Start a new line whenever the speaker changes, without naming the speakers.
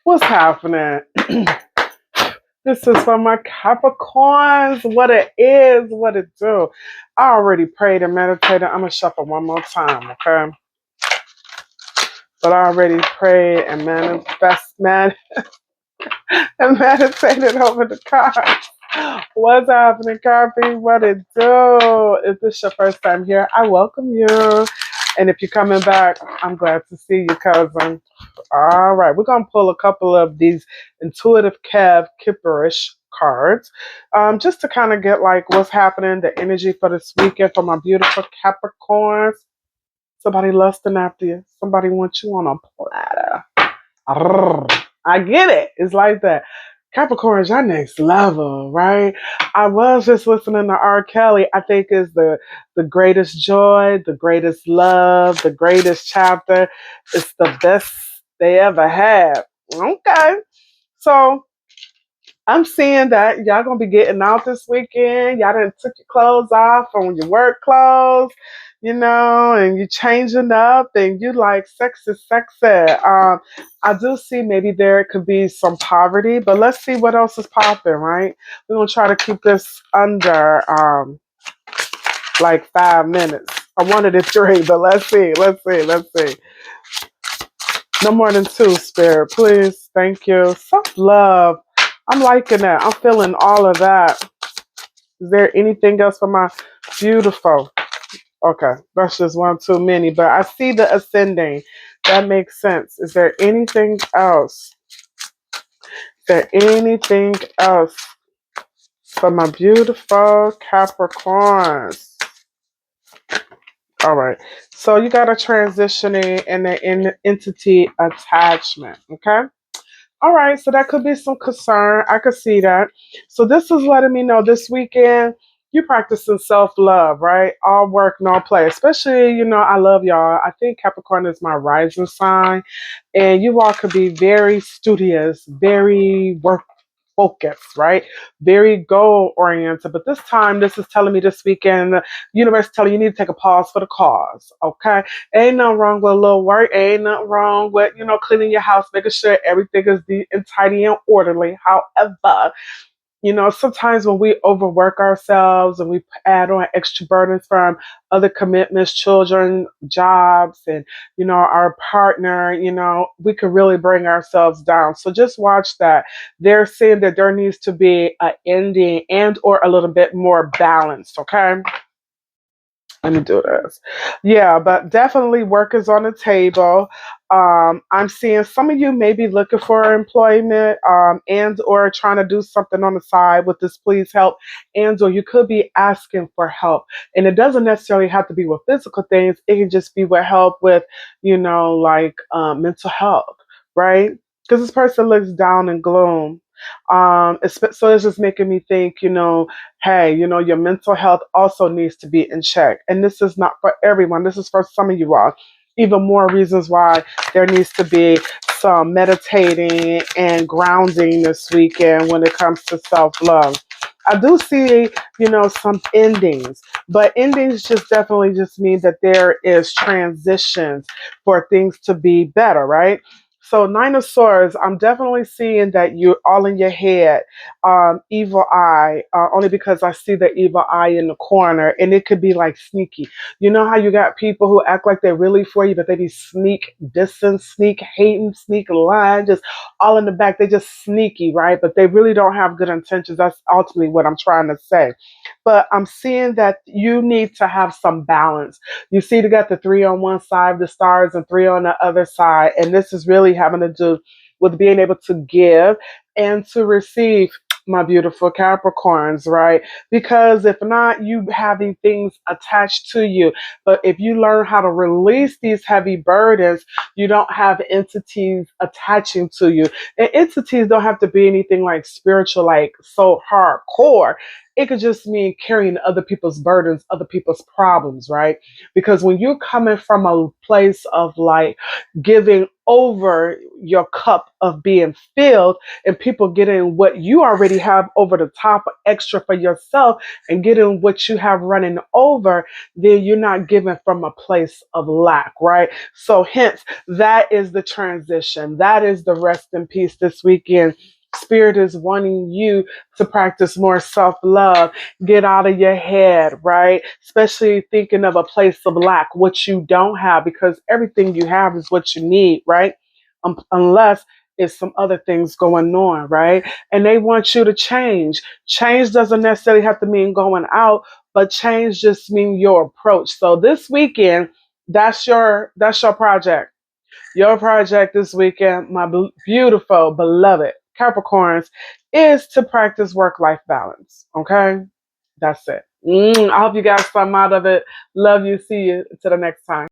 What's happening? This is for my Capricorns. What it is, what it do. I already prayed and meditated. I'm gonna shuffle one more time, okay? But I already prayed and and meditated over the cards. What's happening, Copy? What it do? If this your first time here, I welcome you. And if you're coming back, I'm glad to see you, cousin. All right, we're gonna pull a couple of these intuitive Kipperish cards, just to kind of get like what's happening, the energy for this weekend for my beautiful Capricorns. Somebody lusting after you. Somebody wants you on a platter. Arrgh. I get it. It's like that. Capricorn's your next level, right? I was just listening to R. Kelly. I think is the greatest joy, the greatest love, the greatest chapter. It's the best they ever had. Okay. So I'm seeing that y'all gonna be getting out this weekend. Y'all done took your clothes off from your work clothes, and you changing up and you like sexy, sexy. I do see maybe there could be some poverty, but let's see what else is popping, right? We're gonna try to keep this under like 5 minutes. I wanted it three, but let's see. No more than two, Spirit, please. Thank you. Self love. I'm liking that. I'm feeling all of that. Is there anything else for my beautiful? Okay, that's just one too many, but I see the ascending. That makes sense. Is there anything else? Is there anything else for my beautiful Capricorns? All right. So you got a transitioning and an entity attachment. Okay. All right, so that could be some concern. I could see that. So this is letting me know this weekend you practicing self-love, right? All work, no play. Especially, I love y'all. I think Capricorn is my rising sign, and you all could be very studious, very work focused, right? Very goal oriented. But this time, this is telling me this weekend, the universe is telling you need to take a pause for the cause. Okay. Ain't nothing wrong with a little work. Ain't nothing wrong with, cleaning your house, making sure everything is neat and tidy and orderly. However, sometimes when we overwork ourselves and we add on extra burdens from other commitments, children, jobs, and, our partner, we can really bring ourselves down. So just watch that. They're saying that there needs to be an ending and or a little bit more balanced. Okay. Let me do this. Yeah, but definitely work is on the table. I'm seeing some of you may be looking for employment and or trying to do something on the side with this please help and or you could be asking for help. And it doesn't necessarily have to be with physical things. It can just be with help with, like mental health, right? Because this person looks down and gloom. So it's just making me think, hey, your mental health also needs to be in check. And this is not for everyone. This is for some of you all. Even more reasons why there needs to be some meditating and grounding this weekend when it comes to self love. I do see, some endings, but endings just definitely just mean that there is transitions for things to be better, right? So Nine of Swords, I'm definitely seeing that you're all in your head. Evil eye, only because I see the evil eye in the corner, and it could be like sneaky. You know how you got people who act like they're really for you, but they be sneak dissing, sneak hating, sneak lying, just all in the back. They just sneaky, right? But they really don't have good intentions. That's ultimately what I'm trying to say. But I'm seeing that you need to have some balance. You see, they got the three on one side, the stars, and three on the other side. And this is really having to do with being able to give and to receive, my beautiful Capricorns, right? Because if not, you having things attached to you. But if you learn how to release these heavy burdens, you don't have entities attaching to you. And entities don't have to be anything like spiritual, like so hardcore. It could just mean carrying other people's burdens, other people's problems, right? Because when you're coming from a place of like giving over, your cup of being filled and people getting what you already have over the top extra for yourself and getting what you have running over, then you're not giving from a place of lack, right? So hence, that is the transition. That is the rest in peace this weekend. Spirit is wanting you to practice more self love, get out of your head, right? Especially thinking of a place of lack, what you don't have, because everything you have is what you need, right? Unless it's some other things going on, right? And they want you to change. Change doesn't necessarily have to mean going out, but change just means your approach. So this weekend, that's your project. Your project this weekend, my beautiful, beloved Capricorns, is to practice work-life balance. Okay? That's it. I hope you guys come out of it. Love you. See you. Till the next time.